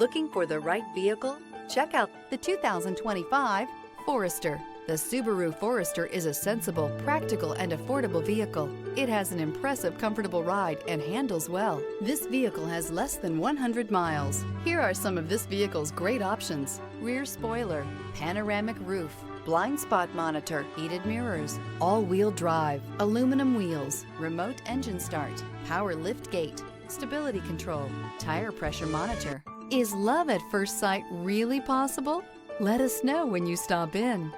Looking for the right vehicle? Check out the 2025 Forester. The Subaru Forester is a sensible, practical, and affordable vehicle. It has an impressive, comfortable ride and handles well. This vehicle has less than 100 miles. Here are some of this vehicle's great options: rear spoiler, panoramic roof, blind spot monitor, heated mirrors, all-wheel drive, aluminum wheels, remote engine start, power lift gate, stability control, tire pressure monitor. Is love at first sight really possible? Let us know when you stop in.